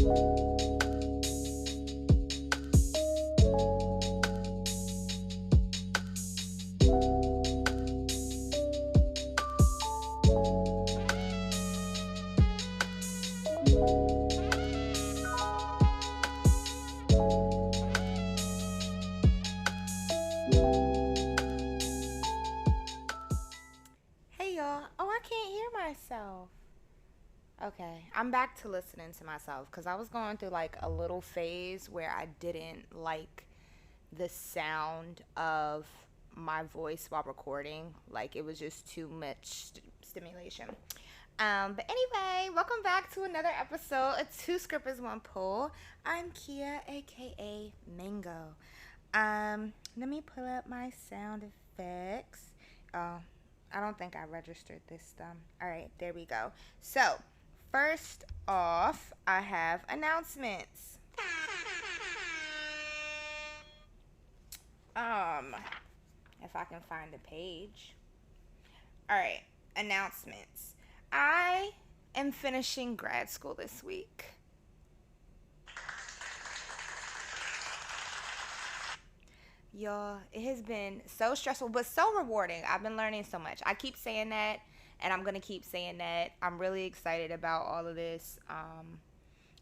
Hey y'all. Oh, I can't hear myself. Okay, I'm back to listening to myself because I was going through like a little phase where I didn't like the sound of my voice while recording. Like it was just too much stimulation. But anyway, welcome back to another episode of Two Scrippers One Pull. I'm Kia, aka Mango. Let me pull up my sound effects. Oh, I don't think I registered this. All right, there we go. So, first off, I have announcements. Um, if I can find the page. All right, announcements. I am finishing grad school this week. Y'all, it has been so stressful, but so rewarding. I've been learning so much. I keep saying that, and I'm going to keep saying that. I'm really excited about all of this.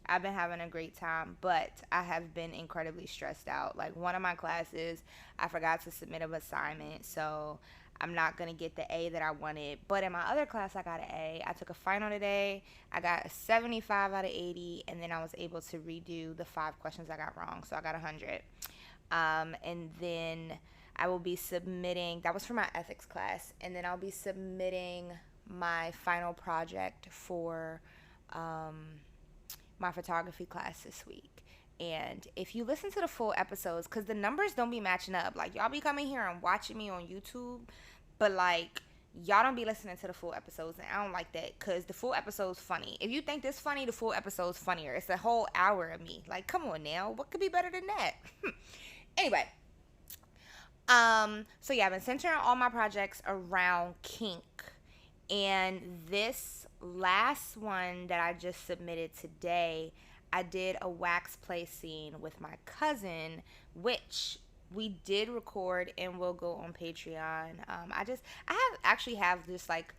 I've been having a great time, but I have been incredibly stressed out. Like, one of my classes, I forgot to submit an assignment, so I'm not going to get the A that I wanted. But in my other class, I got an A. I took a final today. I got a 75 out of 80, and then I was able to redo the 5 questions I got wrong, so I got 100. And then I will be submitting, that was for my ethics class, and then I'll be submitting my final project for my photography class this week. And if you listen to the full episodes, because the numbers don't be matching up, like y'all be coming here and watching me on YouTube, but like y'all don't be listening to the full episodes, and I don't like that because the full episode's funny. If you think this funny, the full episode's funnier. It's a whole hour of me. Like, come on now, what could be better than that? Anyway, so yeah, I've been centering all my projects around kink. And this last one that I just submitted today, I did a wax play scene with my cousin, which we did record and will go on Patreon. I have this like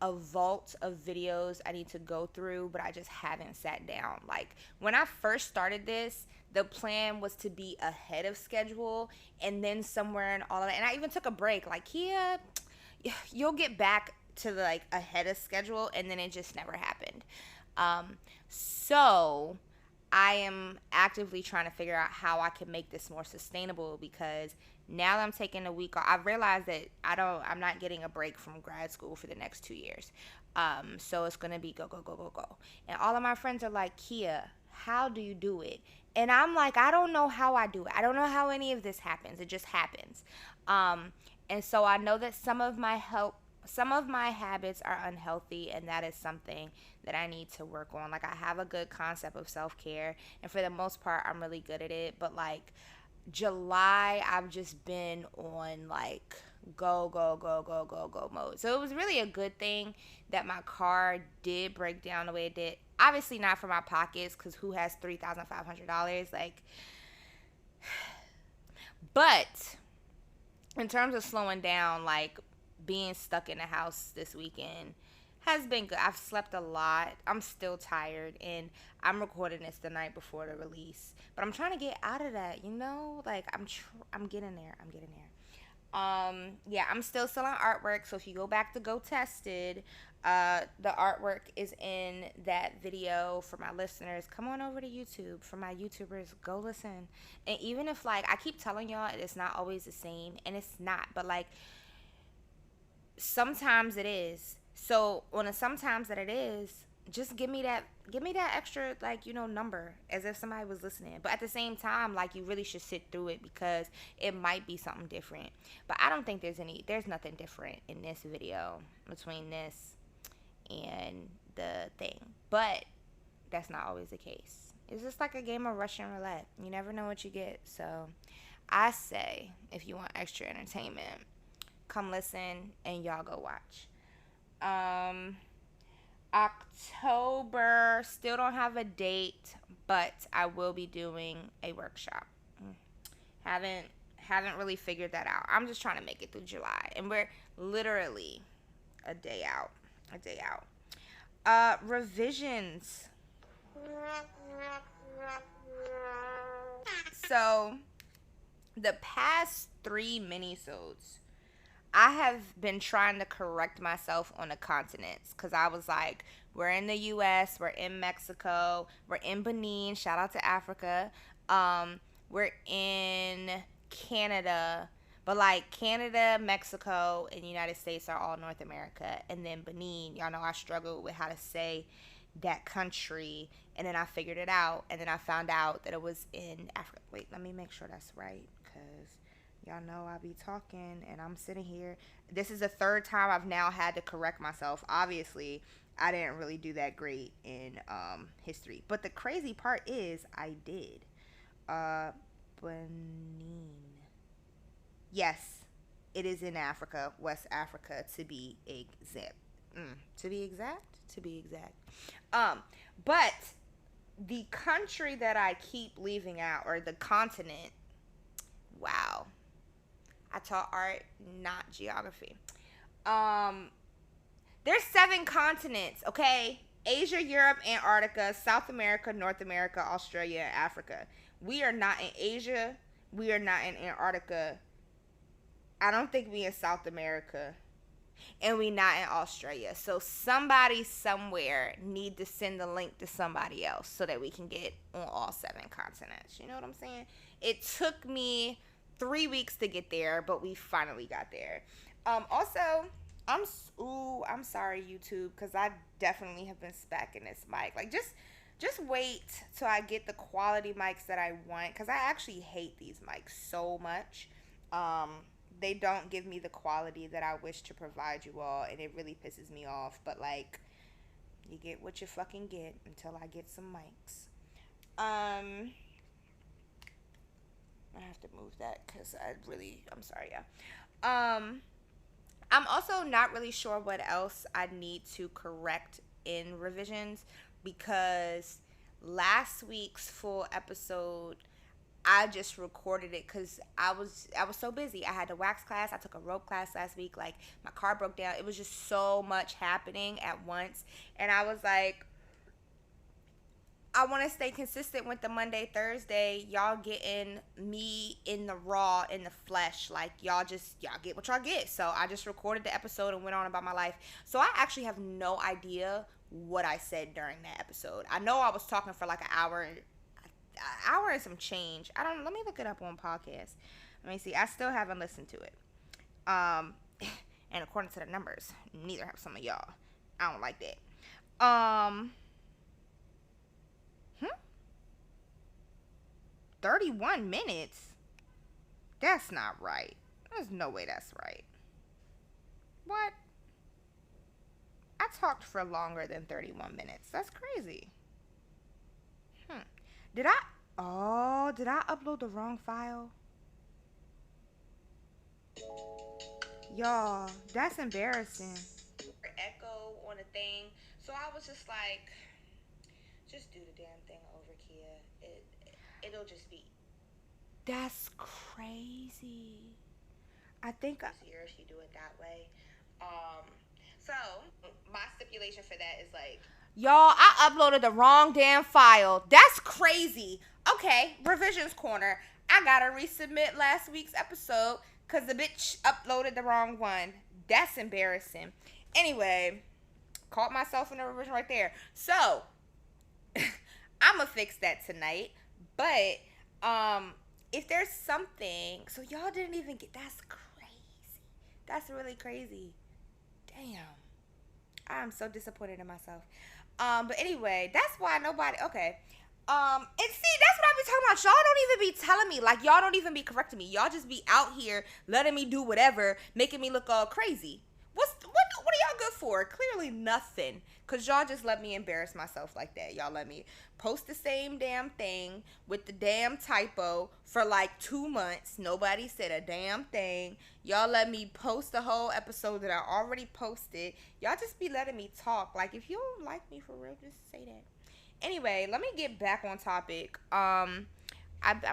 a vault of videos I need to go through, but I just haven't sat down. Like when I first started this, the plan was to be ahead of schedule, and then somewhere in all of that, and I even took a break. Like, yeah, you'll get back to the, like ahead of schedule, and then it just never happened. So I am actively trying to figure out how I can make this more sustainable, because now that I'm taking a week off, I've realized that I'm not getting a break from grad school for the next 2 years. So it's gonna be go, go, go, go, go. And all of my friends are like, Kia, how do you do it? And I'm like, I don't know how I do it. I don't know how any of this happens. It just happens. And so I know that some of my habits are unhealthy, and that is something that I need to work on. Like, I have a good concept of self-care, and for the most part I'm really good at it, but like July I've just been on like go go go go go go mode. So it was really a good thing that my car did break down the way it did. Obviously not for my pockets, because who has $3,500? Like, but in terms of slowing down, like being stuck in the house this weekend has been good. I've slept a lot. I'm still tired, and I'm recording this the night before the release. But I'm trying to get out of that, you know? Like I'm getting there. I'm getting there. Yeah, I'm still selling artwork, so if you go back to Go Tested, the artwork is in that video. For my listeners, come on over to YouTube. For my YouTubers, go listen. And even if, like, I keep telling y'all it's not always the same, and it's not, but like sometimes it is. So on the sometimes that it is, just give me that extra, like, number, as if somebody was listening. But at the same time, like, you really should sit through it, because it might be something different. But I don't think there's nothing different in this video between this and the thing. But that's not always the case. It's just like a game of Russian roulette. You never know what you get. So I say, if you want extra entertainment, come listen and y'all go watch. October, still don't have a date, but I will be doing a workshop. Haven't haven't really figured that out. I'm just trying to make it through July, and we're literally a day out. A day out. Revisions. So the past 3 minisodes, I have been trying to correct myself on the continents because I was like, we're in the U.S., we're in Mexico, we're in Benin. Shout out to Africa. We're in Canada, but like Canada, Mexico, and the United States are all North America, and then Benin. Y'all know I struggled with how to say that country, and then I figured it out, and then I found out that it was in Africa. Wait, let me make sure that's right, because y'all know I be talking and I'm sitting here. This is the third time I've now had to correct myself. Obviously, I didn't really do that great in history. But the crazy part is I did. Benin. Yes, it is in Africa, West Africa to be exact. To be exact? To be exact. But the country that I keep leaving out, or the continent, wow. I taught art, not geography. There's 7 continents, okay? Asia, Europe, Antarctica, South America, North America, Australia, and Africa. We are not in Asia. We are not in Antarctica. I don't think we in South America. And we not in Australia. So somebody somewhere need to send the link to somebody else so that we can get on all 7 continents. You know what I'm saying? It took me 3 weeks to get there, but we finally got there. Also, I'm sorry, YouTube, because I definitely have been spacking this mic. Like, just wait till I get the quality mics that I want, because I actually hate these mics so much. They don't give me the quality that I wish to provide you all, and it really pisses me off. But, like, you get what you fucking get until I get some mics. I have to move that because I'm sorry, yeah. I'm also not really sure what else I need to correct in revisions, because last week's full episode, I just recorded it because I was so busy. I had a wax class. I took a rope class last week. Like, my car broke down. It was just so much happening at once. And I was like, I want to stay consistent with the Monday, Thursday. Y'all getting me in the raw, in the flesh. Like, y'all get what y'all get. So I just recorded the episode and went on about my life. So I actually have no idea what I said during that episode. I know I was talking for like an hour and some change. Let me look it up on podcast. Let me see. I still haven't listened to it. And according to the numbers, neither have some of y'all. I don't like that. 31 minutes? That's not right. There's no way that's right. What? I talked for longer than 31 minutes. That's crazy. Did I upload the wrong file? Y'all, that's embarrassing. Echo on a thing. So I was just like, just do the damn thing over, Kia. It'll just be. That's crazy. I think easier if you do it that way. So my stipulation for that is like, y'all, I uploaded the wrong damn file. That's crazy. Okay, revisions corner. I gotta resubmit last week's episode because the bitch uploaded the wrong one. That's embarrassing. Anyway, caught myself in a revision right there. So I'ma fix that tonight. But if there's something, so y'all didn't even get, that's crazy. That's really crazy. Damn. I'm so disappointed in myself. But anyway, that's why nobody, okay. And see, that's what I be talking about. Y'all don't even be telling me, like, y'all don't even be correcting me. Y'all just be out here letting me do whatever, making me look all crazy. What are y'all good for? Clearly nothing. Because y'all just let me embarrass myself like that. Y'all let me post the same damn thing with the damn typo for like 2 months. Nobody said a damn thing. Y'all let me post the whole episode that I already posted. Y'all just be letting me talk. Like, if you don't like me for real, just say that. Anyway, let me get back on topic. I'm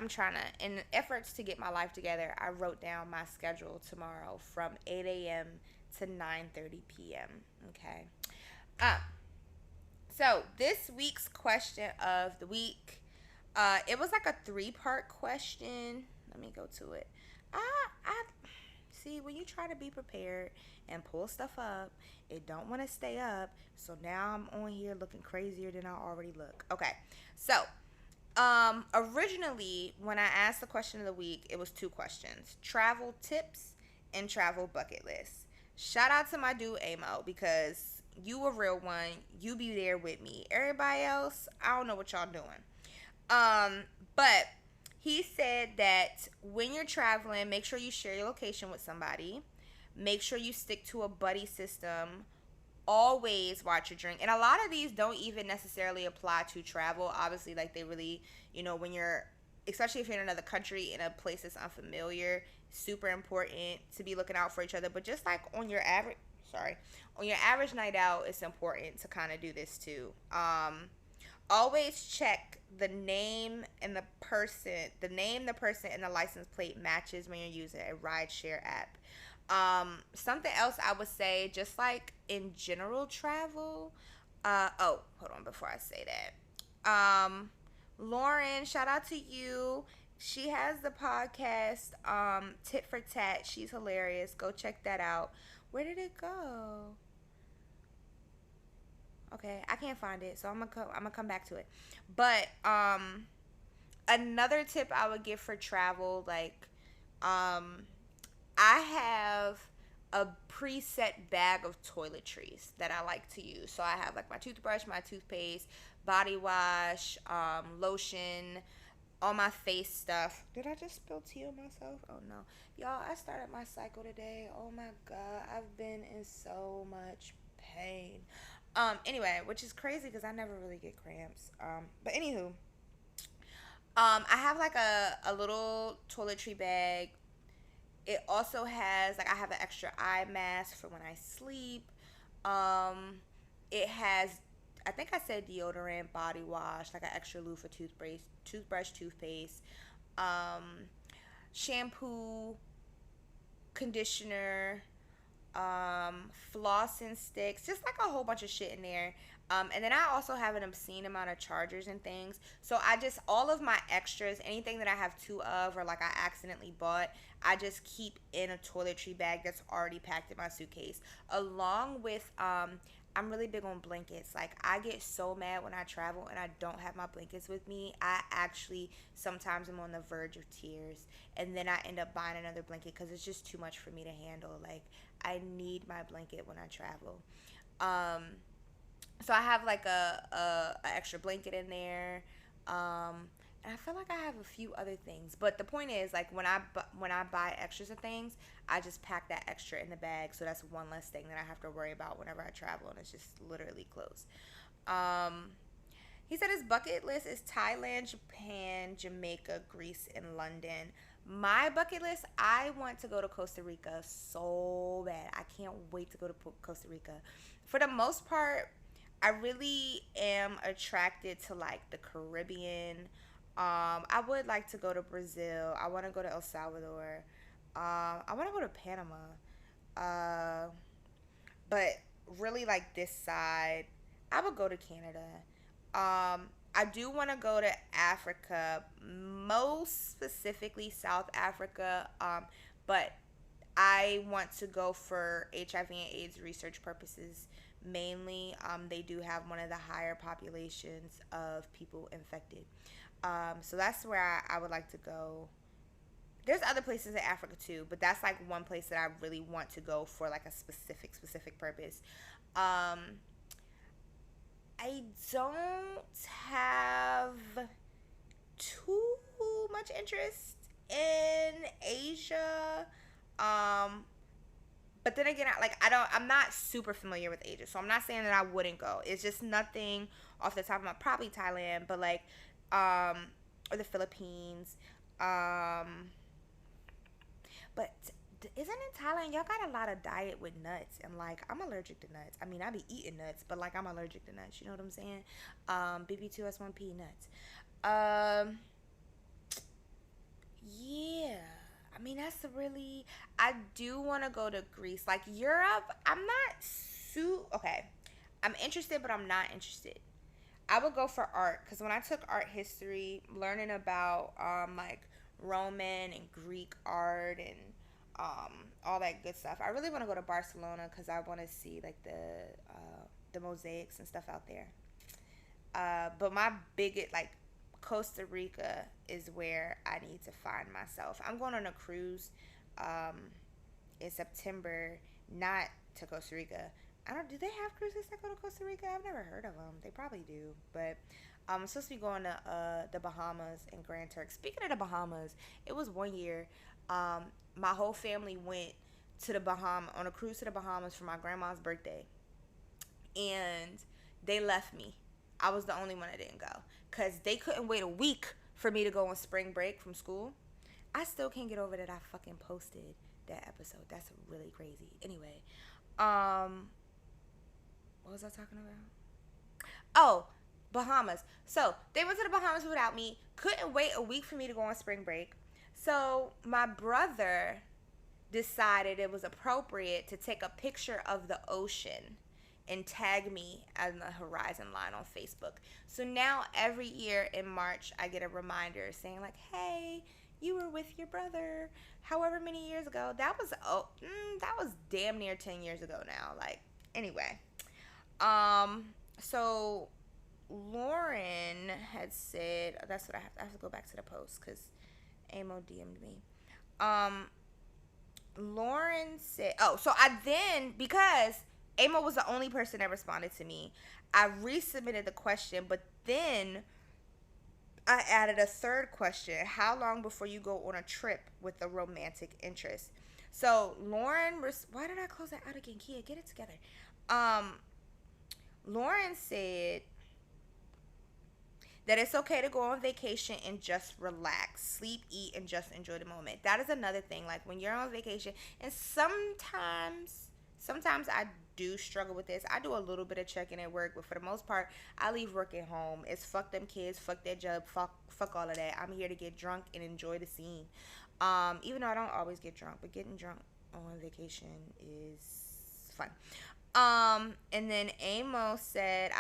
trying to, in efforts to get my life together, I wrote down my schedule tomorrow from 8 a.m. to 9:30 p.m. Okay. Um, so this week's question of the week, it was like a 3-part question. Let me go to it. I see, when you try to be prepared and pull stuff up, it don't want to stay up. So now I'm on here looking crazier than I already look. Okay, so originally when I asked the question of the week, it was 2 questions: travel tips and travel bucket list. Shout out to my dude Amo, because you a real one. You be there with me. Everybody else, I don't know what y'all doing. But he said that when you're traveling, make sure you share your location with somebody. Make sure you stick to a buddy system. Always watch your drink. And a lot of these don't even necessarily apply to travel. Obviously, like, they really, when you're, especially if you're in another country, in a place that's unfamiliar, super important to be looking out for each other. But just like on your average night out, it's important to kind of do this too. Always check the name, the person, and the license plate matches when you're using a rideshare app. Something else I would say, just like in general travel, hold on before I say that. Lauren, shout out to you. She has the podcast, Tit for Tat. She's hilarious. Go check that out. Where did it go? Okay, I can't find it, so I'm gonna come back to it. But another tip I would give for travel, like, I have a preset bag of toiletries that I like to use. So I have like my toothbrush, my toothpaste, body wash, lotion, all my face stuff. Did I just spill tea on myself? Oh no. Y'all, I started my cycle today. Oh my God. I've been in so much pain. Anyway, which is crazy because I never really get cramps. But anywho, I have like a little toiletry bag. It also has, like, I have an extra eye mask for when I sleep. It has, I think I said deodorant, body wash, like an extra loofah, toothbrush, toothpaste, shampoo, conditioner, floss and sticks, just like a whole bunch of shit in there. And then I also have an obscene amount of chargers and things. So all of my extras, anything that I have 2 of or like I accidentally bought, I just keep in a toiletry bag that's already packed in my suitcase. Along with, I'm really big on blankets. Like, I get so mad when I travel and I don't have my blankets with me. I actually sometimes am on the verge of tears. And then I end up buying another blanket because it's just too much for me to handle. Like, I need my blanket when I travel. So I have like a extra blanket in there. And I feel like I have a few other things. But the point is, like, when I buy extras of things, I just pack that extra in the bag. So that's one less thing that I have to worry about whenever I travel. And it's just literally clothes. He said his bucket list is Thailand, Japan, Jamaica, Greece, and London. My bucket list, I want to go to Costa Rica so bad. I can't wait to go to Costa Rica. For the most part, I really am attracted to, like, the Caribbean. I would like to go to Brazil. I want to go to El Salvador. I want to go to Panama. But really, like, this side, I would go to Canada. I do want to go to Africa, most specifically South Africa. But I want to go for HIV and AIDS research purposes mainly. They do have one of the higher populations of people infected. So that's where I would like to go. There's other places in Africa too, but that's like one place that I really want to go for like a specific purpose. I don't have too much interest in Asia. But then again, I'm not super familiar with Asia, so I'm not saying that I wouldn't go. It's just nothing off the top of my, probably Thailand, but like, or the Philippines, but isn't in Thailand y'all got a lot of diet with nuts, and like I'm allergic to nuts. I mean, I be eating nuts, but like I'm allergic to nuts. You know what I'm saying? BB2S1P nuts. Um, yeah. I mean, that's really. I do want to go to Greece, like Europe. I'm not okay. I'm interested, but I'm not interested. I would go for art because when I took art history, learning about like Roman and Greek art and all that good stuff. I really want to go to Barcelona because I want to see like the mosaics and stuff out there. But my biggest like Costa Rica is where I need to find myself. I'm going on a cruise um, in September, not to Costa Rica. I don't. Do they have cruises that go to Costa Rica? I've never heard of them. They probably do, but I'm supposed to be going to the Bahamas and Grand Turk. Speaking of the Bahamas, it was one year. My whole family went to the Bahamas on a cruise to the Bahamas for my grandma's birthday, and they left me. I was the only one that didn't go because they couldn't wait a week for me to go on spring break from school. I still can't get over that I fucking posted that episode. That's really crazy. Anyway, what was I talking about? Oh, Bahamas. So they went to the Bahamas without me. Couldn't wait a week for me to go on spring break. So my brother decided it was appropriate to take a picture of the ocean and tag me on the horizon line on Facebook. So now every year in March, I get a reminder saying like, "Hey, you were with your brother however many years ago." That was damn near 10 years ago now. Like, anyway. So Lauren had said, that's what I have to go back to the post because Amo DM'd me. Lauren said, so I then, because Amo was the only person that responded to me, I resubmitted the question, but then I added a third question. How long before you go on a trip with a romantic interest? So Lauren, why did I close that out again? Kia, get it together. Lauren said that it's okay to go on vacation and just relax, sleep, eat, and just enjoy the moment. That is another thing. Like when you're on vacation, and sometimes I do struggle with this. I do a little bit of checking at work, but for the most part, I leave work at home. It's fuck them kids, fuck that job, fuck all of that. I'm here to get drunk and enjoy the scene. Even though I don't always get drunk, but getting drunk on vacation is fun. And then Amo said,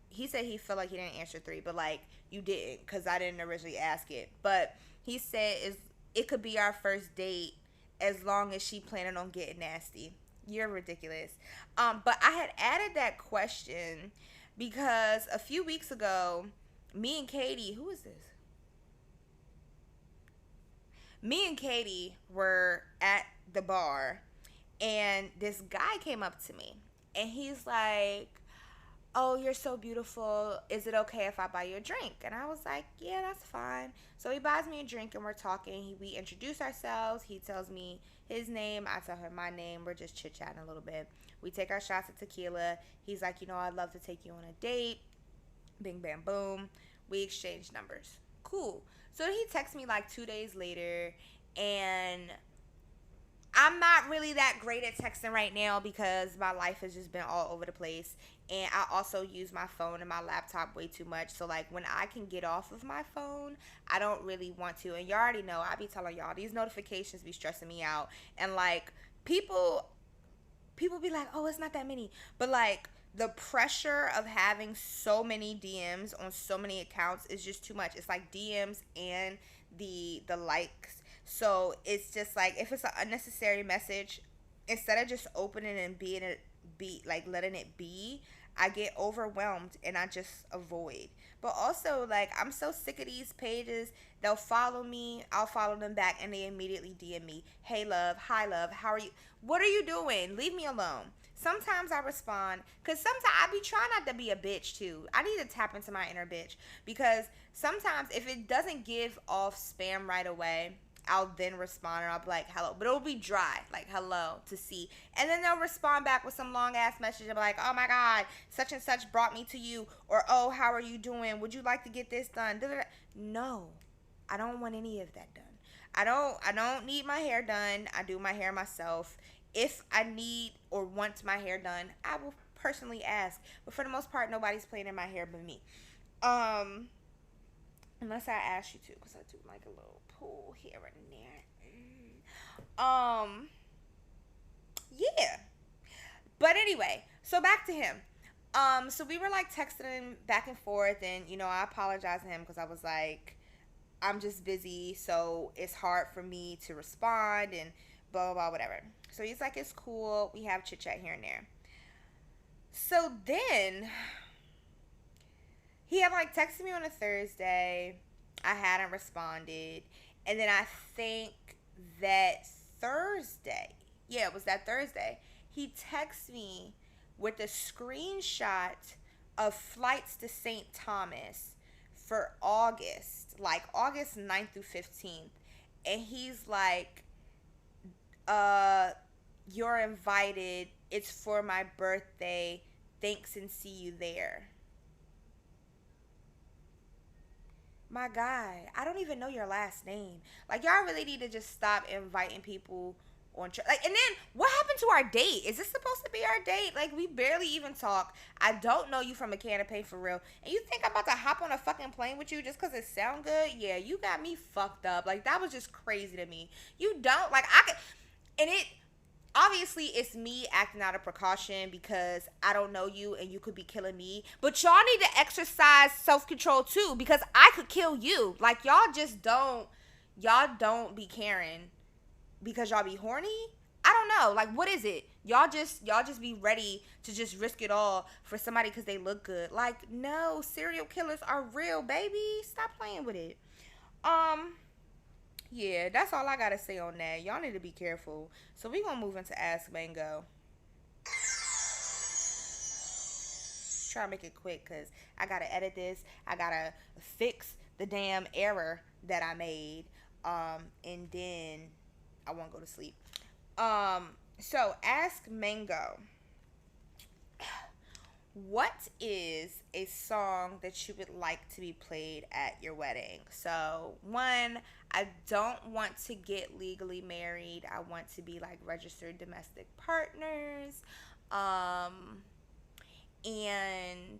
he said he felt like he didn't answer 3, but like you didn't because I didn't originally ask it. But he said it could be our first date as long as she planning on getting nasty. You're ridiculous. But I had added that question because a few weeks ago, me and Katie, who is this? Me and Katie were at the bar and this guy came up to me and he's like, "Oh, you're so beautiful. Is it okay if I buy you a drink?" And I was like, "Yeah, that's fine." So he buys me a drink and we're talking. We introduce ourselves. He tells me his name. I tell her my name. We're just chit-chatting a little bit. We take our shots of tequila. He's like, "I'd love to take you on a date." Bing, bam, boom. We exchange numbers. Cool. So he texts me like 2 days later, and I'm not really that great at texting right now because my life has just been all over the place. And I also use my phone and my laptop way too much. So, like, when I can get off of my phone, I don't really want to. And you already know, I be telling y'all, these notifications be stressing me out. And, like, people be like, "Oh, it's not that many." But, like, the pressure of having so many DMs on so many accounts is just too much. It's like DMs and the likes. So it's just like, if it's an unnecessary message, instead of just opening and letting it be, I get overwhelmed and I just avoid. But also, like, I'm so sick of these pages. They'll follow me, I'll follow them back, and they immediately DM me, "Hey love, hi love, how are you? What are you doing? Leave me alone." Sometimes I respond, because sometimes I be trying not to be a bitch too. I need to tap into my inner bitch, because sometimes if it doesn't give off spam right away, I'll then respond and I'll be like, hello. But it'll be dry, like, hello, to see. And then they'll respond back with some long-ass message. I'll be like, oh, my God, such and such brought me to you. Or, oh, how are you doing? Would you like to get this done? No, I don't want any of that done. I don't need my hair done. I do my hair myself. If I need or want my hair done, I will personally ask. But for the most part, nobody's playing in my hair but me. Unless I ask you to, because I do like a little pull here and there. Yeah. But anyway, so back to him. So we were like texting back and forth, and I apologized to him because I was like, I'm just busy, so it's hard for me to respond and blah, blah, blah, whatever. So he's like, it's cool. We have chit chat here and there. So then he had like texted me on a Thursday. I hadn't responded. And then I think that Thursday, it was that Thursday, he texted me with a screenshot of flights to St. Thomas for August, like August 9th through 15th. And he's like, you're invited. It's for my birthday. Thanks and see you there. My guy, I don't even know your last name. Like, y'all really need to just stop inviting people on like. And then what happened to our date? Is this supposed to be our date? Like, we barely even talk. I don't know you from a can of paint for real, and you think I'm about to hop on a fucking plane with you just because it sound good? Yeah, you got me fucked up. Like, that was just crazy to me. You don't like I could, and it. Obviously, it's me acting out of precaution because I don't know you and you could be killing me. But y'all need to exercise self-control too, because I could kill you. Like, y'all don't be caring because y'all be horny. I don't know. Like, what is it? Y'all just be ready to just risk it all for somebody because they look good. Like, no, serial killers are real, baby. Stop playing with it. Yeah, that's all I gotta say on that. Y'all need to be careful. So we gonna move into Ask Mango. Try to make it quick because I gotta edit this. I gotta fix the damn error that I made. And then I won't go to sleep. So Ask Mango. What is a song that you would like to be played at your wedding? So, one, I don't want to get legally married. I want to be like registered domestic partners. And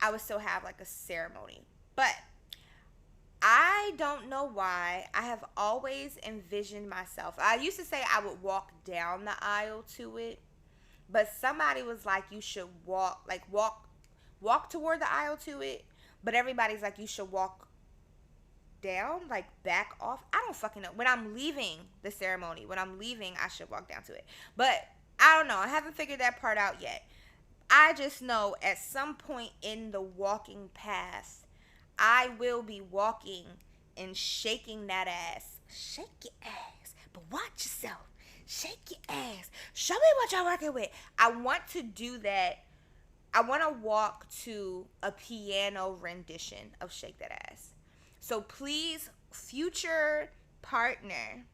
I would still have like a ceremony. But I don't know why. I have always envisioned myself. I used to say I would walk down the aisle to it. But somebody was like, you should walk toward the aisle to it. But everybody's like, you should walk down, like back off. I don't fucking know. When I'm leaving the ceremony, I should walk down to it. But I don't know. I haven't figured that part out yet. I just know at some point in the walking path, I will be walking and shaking that ass. Shake your ass, but watch yourself. Shake your ass. Show me what y'all working with. I want to do that. I want to walk to a piano rendition of Shake That Ass. So please, future partner,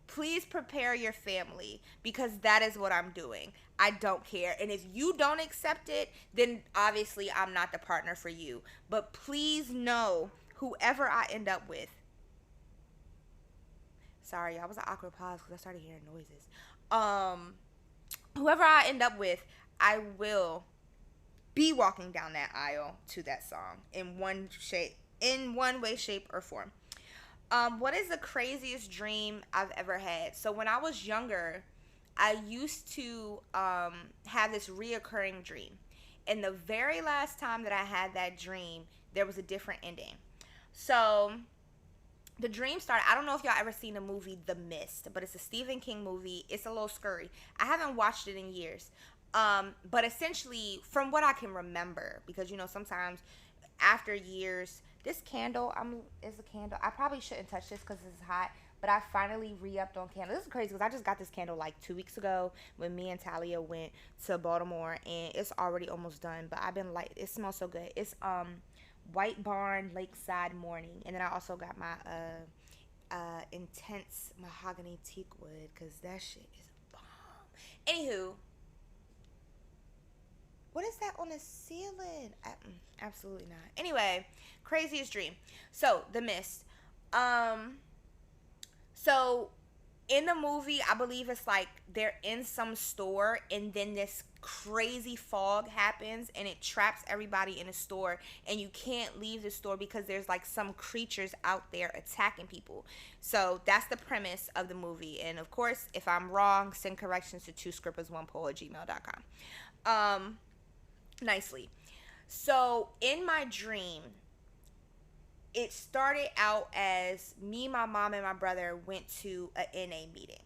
please prepare your family because that is what I'm doing. I don't care. And if you don't accept it, then obviously I'm not the partner for you. But please know, whoever I end up with, sorry, I was an awkward pause because I started hearing noises. Whoever I end up with, I will be walking down that aisle to that song in one way, shape, or form. What is the craziest dream I've ever had? So when I was younger, I used to have this reoccurring dream. And the very last time that I had that dream, there was a different ending. So the dream started, I don't know if y'all ever seen the movie The Mist, but it's a Stephen King movie. It's a little scurry. I haven't watched it in years. But essentially, from what I can remember, because, sometimes after years, this candle is a candle. I probably shouldn't touch this because it's hot, but I finally re-upped on candles. This is crazy because I just got this candle like 2 weeks ago when me and Talia went to Baltimore, and it's already almost done, but I've been like, it smells so good. It's White Barn Lakeside Morning, and then I also got my intense mahogany teak wood, because that shit is bomb. Anywho, what is that on the ceiling? Absolutely not. Anyway, craziest dream. So, The Mist. So in the movie, I believe it's like they're in some store and then this crazy fog happens and it traps everybody in the store and you can't leave the store because there's like some creatures out there attacking people. So that's the premise of the movie. And of course, if I'm wrong, send corrections to twoscrippers1pole@gmail.com. Nicely. So in my dream, it started out as me, my mom, and my brother went to a NA meeting.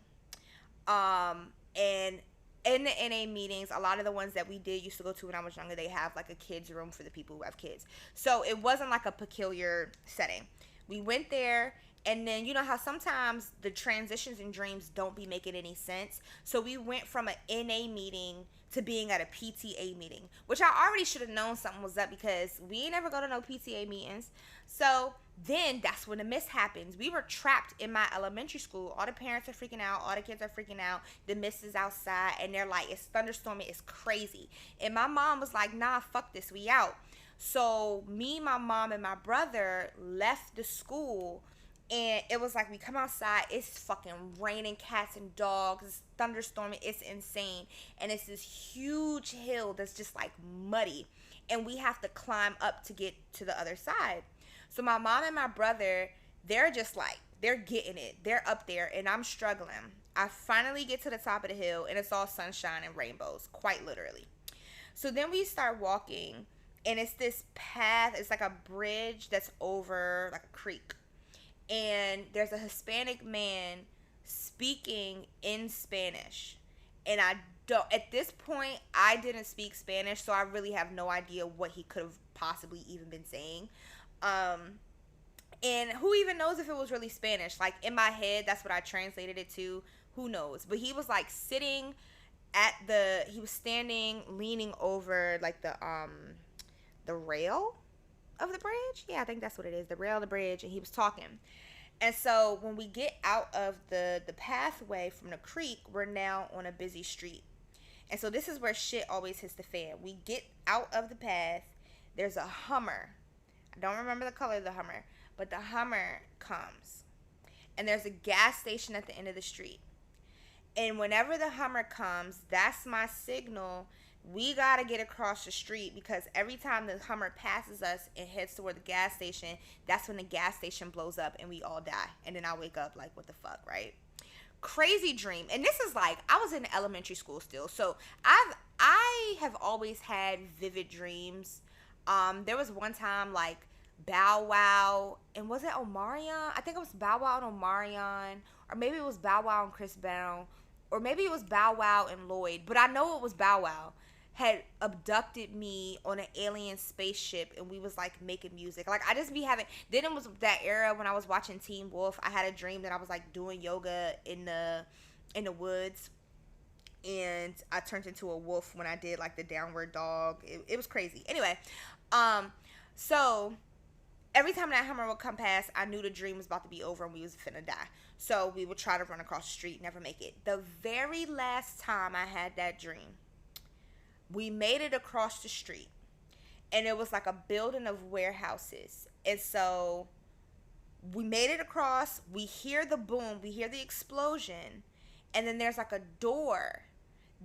And in the NA meetings, a lot of the ones that we did used to go to when I was younger, they have like a kids room for the people who have kids. So it wasn't like a peculiar setting. We went there, and then you know how sometimes the transitions in dreams don't be making any sense. So we went from an NA meeting to being at a PTA meeting, which I already should have known something was up because we ain't never go to no PTA meetings. So then that's when the mist happens. We were trapped in my elementary school. All the parents are freaking out. All the kids are freaking out. The mist is outside and they're like, it's thunderstorming. It's crazy. And my mom was like, nah, fuck this. We out. So me, my mom, and my brother left the school. And it was like we come outside, it's fucking raining cats and dogs, it's thunderstorming, it's insane. And it's this huge hill that's just like muddy. And we have to climb up to get to the other side. So my mom and my brother, they're just like, they're getting it. They're up there and I'm struggling. I finally get to the top of the hill and it's all sunshine and rainbows, quite literally. So then we start walking and it's this path, it's like a bridge that's over like a creek. And there's a Hispanic man speaking in Spanish. And I don't, at this point, I didn't speak Spanish, so I really have no idea what he could have possibly even been saying. And who even knows if it was really Spanish? Like, in my head, that's what I translated it to. Who knows? But he was, like, sitting at he was standing, leaning over, like, the rail of the bridge. Yeah, I think that's what it is. The rail of the bridge. And he was talking. And so when we get out of the pathway from the creek, we're now on a busy street. And so this is where shit always hits the fan. We get out of the path. There's a Hummer. I don't remember the color of the Hummer, but the Hummer comes. And there's a gas station at the end of the street. And whenever the Hummer comes, that's my signal. We got to get across the street because every time the Hummer passes us and heads toward the gas station, that's when the gas station blows up and we all die. And then I wake up like, what the fuck, right? Crazy dream. And this is like, I was in elementary school still. So I have always had vivid dreams. There was one time like Bow Wow, and was it Omarion? I think it was Bow Wow and Omarion, or maybe it was Bow Wow and Chris Brown, or maybe it was Bow Wow and Lloyd, but I know it was Bow Wow, had abducted me on an alien spaceship and we was like making music. Like I just be having, then it was that era when I was watching Teen Wolf. I had a dream that I was like doing yoga in the woods and I turned into a wolf when I did like the downward dog. It was crazy. Anyway, so every time that Hummer would come past, I knew the dream was about to be over and we was finna die. So we would try to run across the street, never make it. The very last time I had that dream, we made it across the street. And it was like a building of warehouses. And so we made it across. We hear the boom. We hear the explosion. And then there's like a door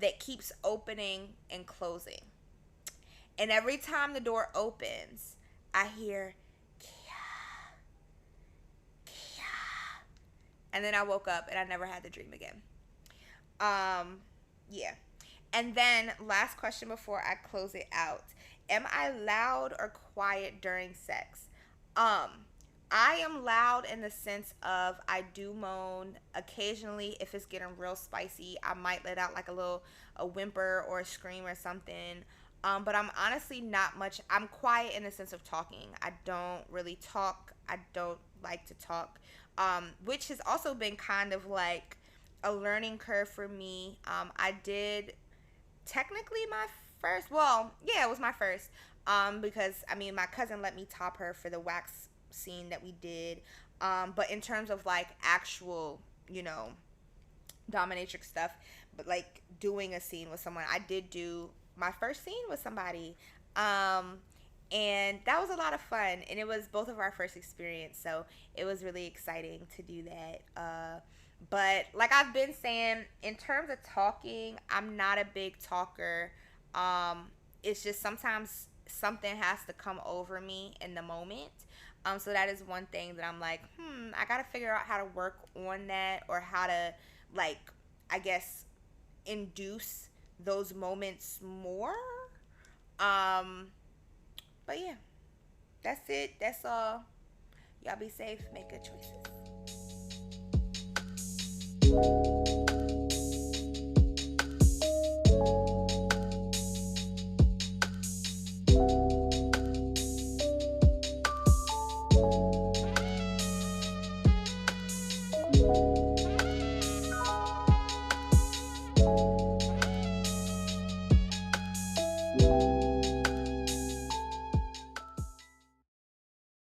that keeps opening and closing. And every time the door opens, I hear and then I woke up and I never had the dream again. Yeah. And then last question before I close it out. Am I loud or quiet during sex? I am loud in the sense of I do moan. Occasionally, if it's getting real spicy, I might let out like a whimper or a scream or something. But I'm honestly not much. I'm quiet in the sense of talking. I don't really talk. I don't like to talk. Which has also been kind of like a learning curve for me. I did technically my first, well, yeah, it was my first. Because I mean, my cousin let me top her for the wax scene that we did. But in terms of like actual, dominatrix stuff, but like doing a scene with someone, I did do my first scene with somebody. And that was a lot of fun, and it was both of our first experience, so it was really exciting to do that. But like I've been saying, in terms of talking, I'm not a big talker. It's just sometimes something has to come over me in the moment. So that is one thing that I'm like, I gotta figure out how to work on that, or how to, like, I guess, induce those moments more. But yeah, that's it. That's all. Y'all be safe. Make good choices.